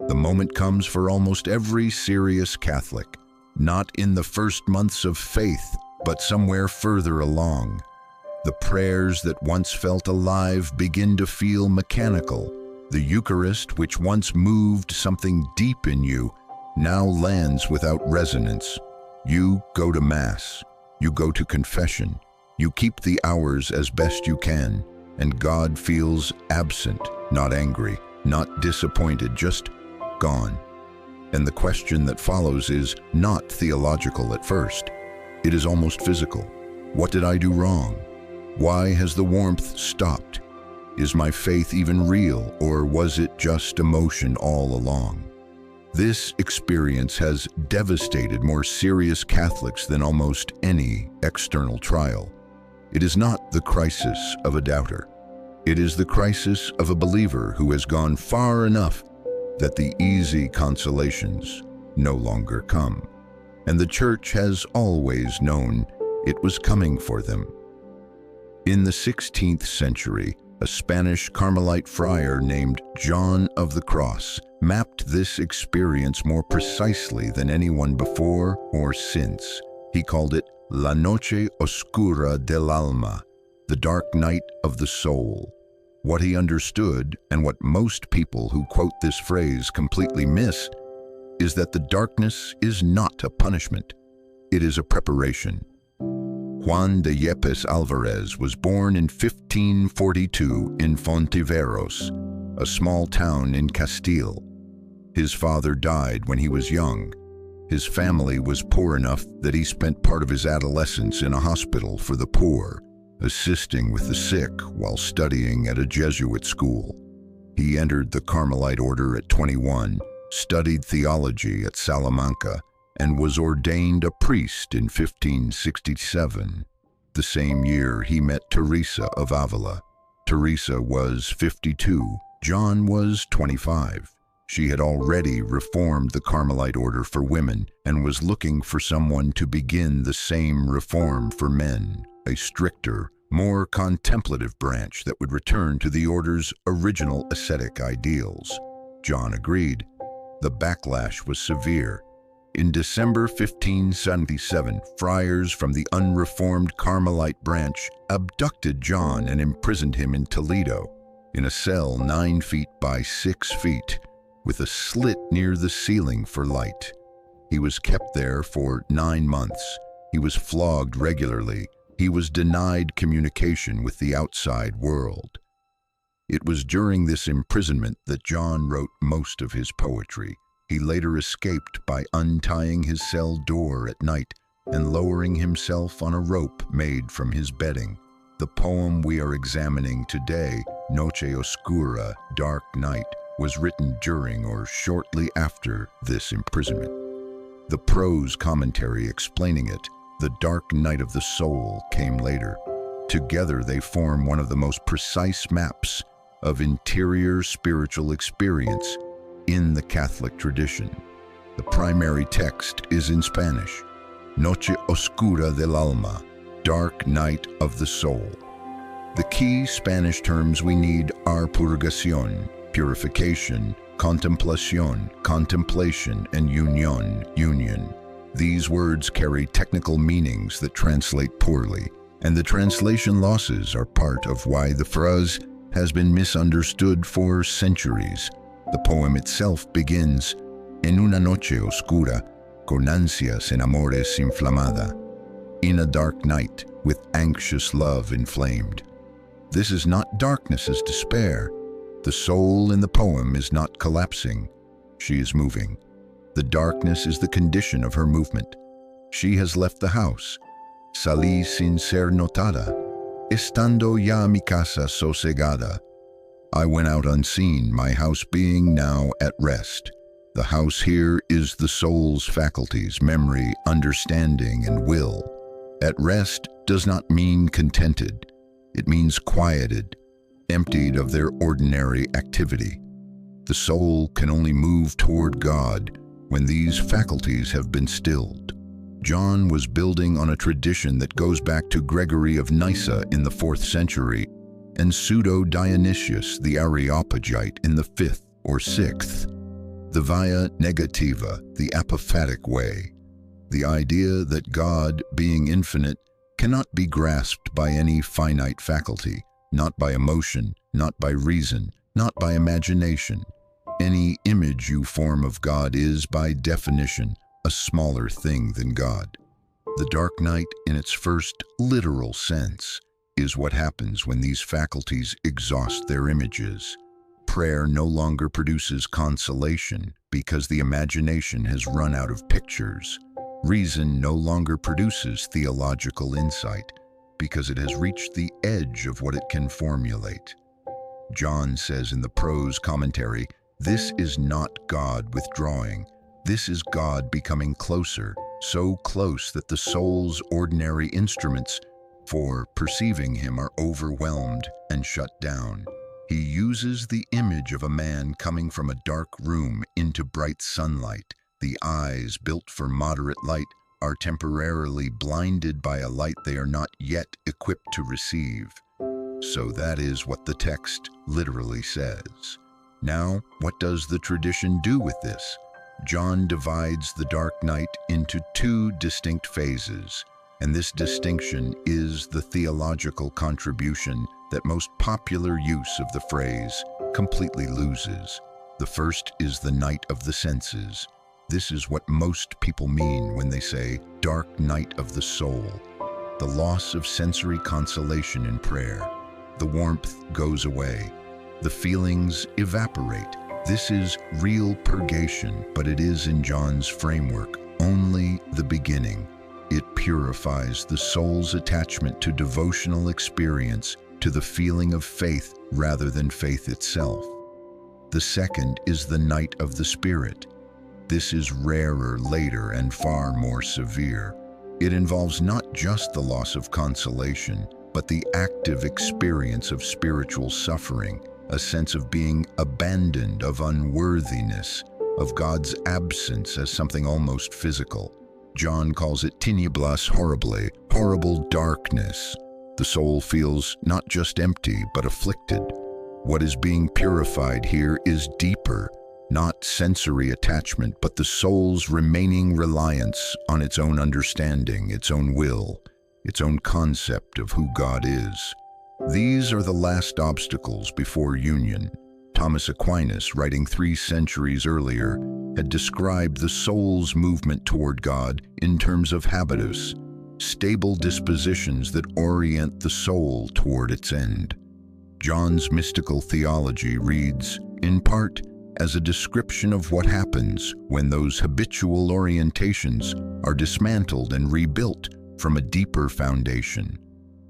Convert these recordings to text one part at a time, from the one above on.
The moment comes for almost every serious Catholic, not in the first months of faith, but somewhere further along. The prayers that once felt alive begin to feel mechanical. The Eucharist, which once moved something deep in you, now lands without resonance. You go to Mass, you go to confession, you keep the hours as best you can, and God feels absent, not angry, not disappointed, just gone. And the question that follows is not theological at first. It is almost physical. What did I do wrong? Why has the warmth stopped? Is my faith even real, or was it just emotion all along? This experience has devastated more serious Catholics than almost any external trial. It is not the crisis of a doubter. It is the crisis of a believer who has gone far enough that the easy consolations no longer come. And the Church has always known it was coming for them. In the 16th century, a Spanish Carmelite friar named John of the Cross mapped this experience more precisely than anyone before or since. He called it La Noche Oscura del alma, the dark night of the soul. What he understood, and what most people who quote this phrase completely miss, is that the darkness is not a punishment. It is a preparation. Juan de Yepes Alvarez was born in 1542 in Fontiveros, a small town in Castile. His father died when he was young. His family was poor enough that he spent part of his adolescence in a hospital for the poor, assisting with the sick while studying at a Jesuit school. He entered the Carmelite order at 21, studied theology at Salamanca, and was ordained a priest in 1567. The same year, he met Teresa of Avila. Teresa was 52. John was 25. She had already reformed the Carmelite order for women and was looking for someone to begin the same reform for men, a stricter, more contemplative branch that would return to the order's original ascetic ideals. John agreed. The backlash was severe. In December 1577, friars from the unreformed Carmelite branch abducted John and imprisoned him in Toledo, in a cell 9 feet by 6 feet, with a slit near the ceiling for light. He was kept there for 9 months. He was flogged regularly. He was denied communication with the outside world. It was during this imprisonment that John wrote most of his poetry. He later escaped by untying his cell door at night and lowering himself on a rope made from his bedding. The poem we are examining today, Noche Oscura, Dark Night, was written during or shortly after this imprisonment. The prose commentary explaining it, The Dark Night of the Soul, came later. Together they form one of the most precise maps of interior spiritual experience in the Catholic tradition. The primary text is in Spanish, Noche Oscura del alma, Dark Night of the Soul. The key Spanish terms we need are purgación, purification, contemplación, contemplation, and unión, union. These words carry technical meanings that translate poorly, and the translation losses are part of why the phrase has been misunderstood for centuries. The poem itself begins, En una noche oscura, con ansias en amores inflamada. In a dark night, with anxious love inflamed. This is not darkness as despair. The soul in the poem is not collapsing. She is moving. The darkness is the condition of her movement. She has left the house. Salí sin ser notada, estando ya mi casa sosegada. I went out unseen, my house being now at rest. The house here is the soul's faculties, memory, understanding, and will. At rest does not mean contented. It means quieted, emptied of their ordinary activity. The soul can only move toward God when these faculties have been stilled. John was building on a tradition that goes back to Gregory of Nyssa in the 4th century and Pseudo-Dionysius the Areopagite in the 5th or 6th. The via negativa, the apophatic way. The idea that God, being infinite, cannot be grasped by any finite faculty, not by emotion, not by reason, not by imagination. Any image you form of God is, by definition, a smaller thing than God. The dark night, in its first literal sense, is what happens when these faculties exhaust their images. Prayer no longer produces consolation because the imagination has run out of pictures. Reason no longer produces theological insight because it has reached the edge of what it can formulate. John says in the prose commentary, "This is not God withdrawing. This is God becoming closer, so close that the soul's ordinary instruments for perceiving him are overwhelmed and shut down." He uses the image of a man coming from a dark room into bright sunlight. The eyes, built for moderate light, are temporarily blinded by a light they are not yet equipped to receive. So that is what the text literally says. Now, what does the tradition do with this? John divides the dark night into two distinct phases, and this distinction is the theological contribution that most popular use of the phrase completely loses. The first is the night of the senses. This is what most people mean when they say dark night of the soul. The loss of sensory consolation in prayer. The warmth goes away. The feelings evaporate. This is real purgation, but it is, in John's framework, only the beginning. It purifies the soul's attachment to devotional experience, to the feeling of faith rather than faith itself. The second is the night of the spirit. This is rarer later and far more severe. It involves not just the loss of consolation, but the active experience of spiritual suffering, a sense of being abandoned, of unworthiness, of God's absence as something almost physical. John calls it tinieblas horribly, horrible darkness. The soul feels not just empty, but afflicted. What is being purified here is deeper, not sensory attachment, but the soul's remaining reliance on its own understanding, its own will, its own concept of who God is. These are the last obstacles before union. Thomas Aquinas, writing 3 centuries earlier, had described the soul's movement toward God in terms of habitus, stable dispositions that orient the soul toward its end. John's mystical theology reads, in part, as a description of what happens when those habitual orientations are dismantled and rebuilt from a deeper foundation.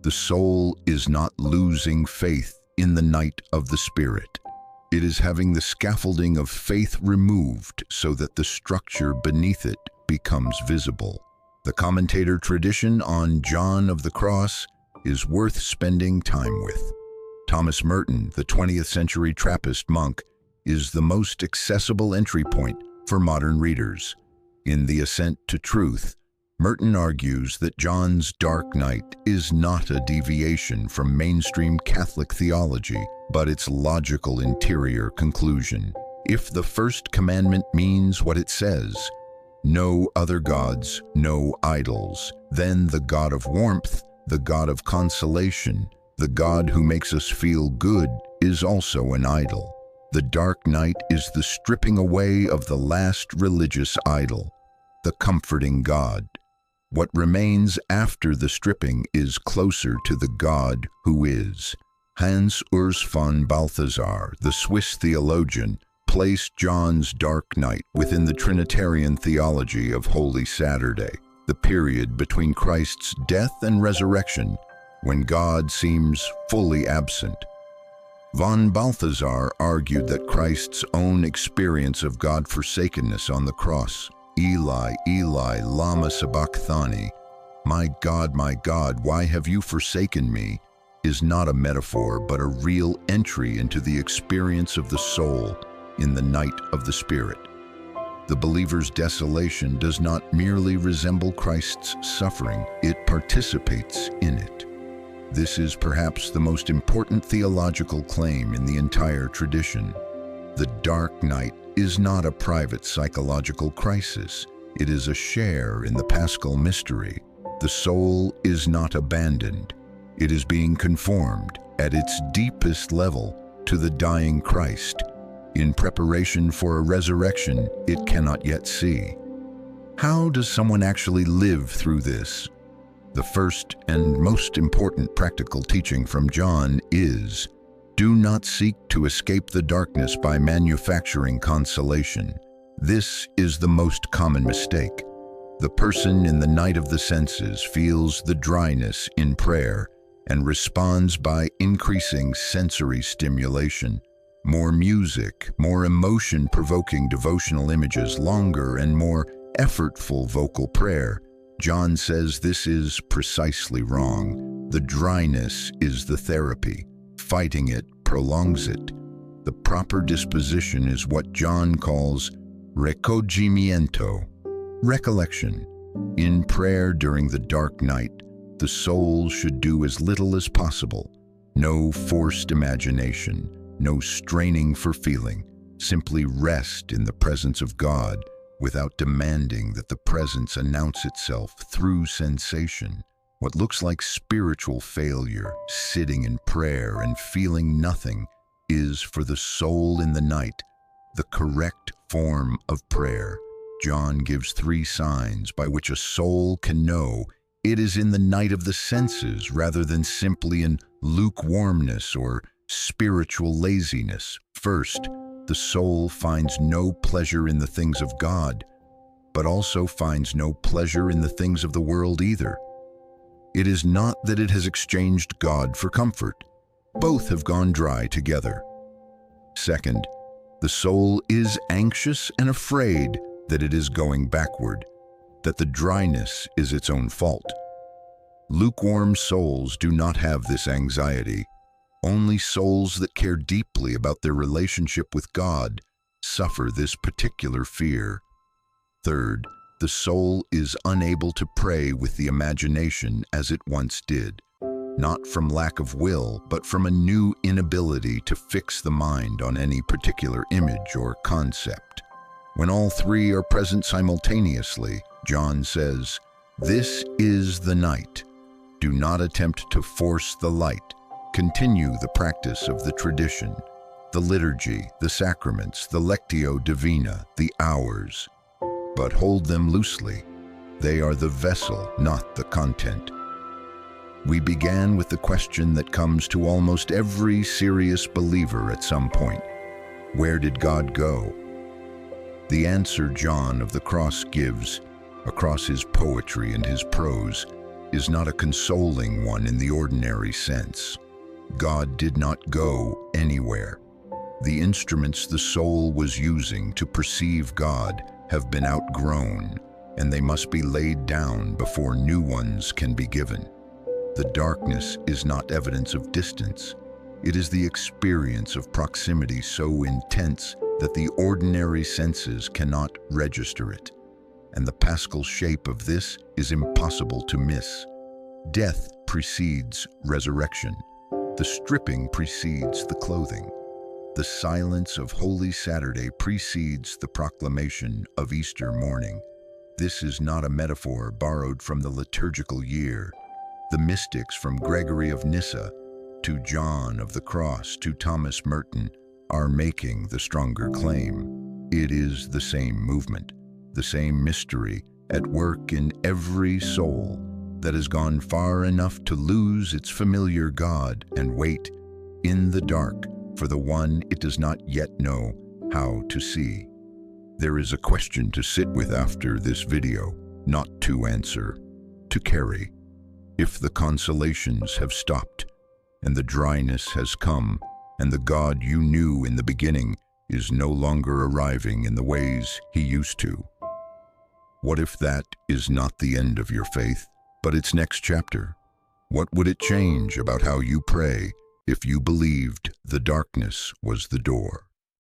The soul is not losing faith in the night of the spirit. It is having the scaffolding of faith removed so that the structure beneath it becomes visible. The commentator tradition on John of the Cross is worth spending time with. Thomas Merton, the 20th century Trappist monk, is the most accessible entry point for modern readers. In The Ascent to Truth, Merton argues that John's dark night is not a deviation from mainstream Catholic theology, but its logical interior conclusion. If the first commandment means what it says, no other gods, no idols, then the God of warmth, the God of consolation, the God who makes us feel good is also an idol. The dark night is the stripping away of the last religious idol, the comforting God. What remains after the stripping is closer to the God who is. Hans Urs von Balthasar, the Swiss theologian, placed John's dark night within the Trinitarian theology of Holy Saturday, the period between Christ's death and resurrection, when God seems fully absent. Von Balthasar argued that Christ's own experience of God-forsakenness on the cross, Eli, Eli, lama sabachthani, my God, why have you forsaken me, is not a metaphor but a real entry into the experience of the soul in the night of the Spirit. The believer's desolation does not merely resemble Christ's suffering, it participates in it. This is perhaps the most important theological claim in the entire tradition. The dark night is not a private psychological crisis. It is a share in the Paschal mystery. The soul is not abandoned. It is being conformed at its deepest level to the dying Christ, in preparation for a resurrection it cannot yet see. How does someone actually live through this? The first and most important practical teaching from John is, do not seek to escape the darkness by manufacturing consolation. This is the most common mistake. The person in the night of the senses feels the dryness in prayer and responds by increasing sensory stimulation. More music, more emotion-provoking devotional images, longer and more effortful vocal prayer. John says this is precisely wrong. The dryness is the therapy. Fighting it prolongs it. The proper disposition is what John calls recogimiento, recollection. In prayer during the dark night, the soul should do as little as possible. No forced imagination, no straining for feeling. Simply rest in the presence of God without demanding that the presence announce itself through sensation. What looks like spiritual failure, sitting in prayer and feeling nothing, is for the soul in the night the correct form of prayer. John gives 3 signs by which a soul can know it is in the night of the senses rather than simply in lukewarmness or spiritual laziness. First, the soul finds no pleasure in the things of God, but also finds no pleasure in the things of the world either. It is not that it has exchanged God for comfort. Both have gone dry together. Second, the soul is anxious and afraid that it is going backward, that the dryness is its own fault. Lukewarm souls do not have this anxiety. Only souls that care deeply about their relationship with God suffer this particular fear. Third, the soul is unable to pray with the imagination as it once did, not from lack of will, but from a new inability to fix the mind on any particular image or concept. When all 3 are present simultaneously, John says, "This is the night. Do not attempt to force the light. Continue the practice of the tradition, the liturgy, the sacraments, the lectio divina, the hours. But hold them loosely. They are the vessel, not the content." We began with the question that comes to almost every serious believer at some point. Where did God go? The answer John of the Cross gives, across his poetry and his prose, is not a consoling one in the ordinary sense. God did not go anywhere. The instruments the soul was using to perceive God have been outgrown, and they must be laid down before new ones can be given. The darkness is not evidence of distance. It is the experience of proximity so intense that the ordinary senses cannot register it. And the Paschal shape of this is impossible to miss. Death precedes resurrection. The stripping precedes the clothing. The silence of Holy Saturday precedes the proclamation of Easter morning. This is not a metaphor borrowed from the liturgical year. The mystics from Gregory of Nyssa to John of the Cross to Thomas Merton are making the stronger claim. It is the same movement, the same mystery at work in every soul that has gone far enough to lose its familiar God and wait in the dark for the one it does not yet know how to see. There is a question to sit with after this video, not to answer, to carry. If the consolations have stopped, and the dryness has come, and the God you knew in the beginning is no longer arriving in the ways he used to. What if that is not the end of your faith, but its next chapter? What would it change about how you pray if you believed the darkness was the door?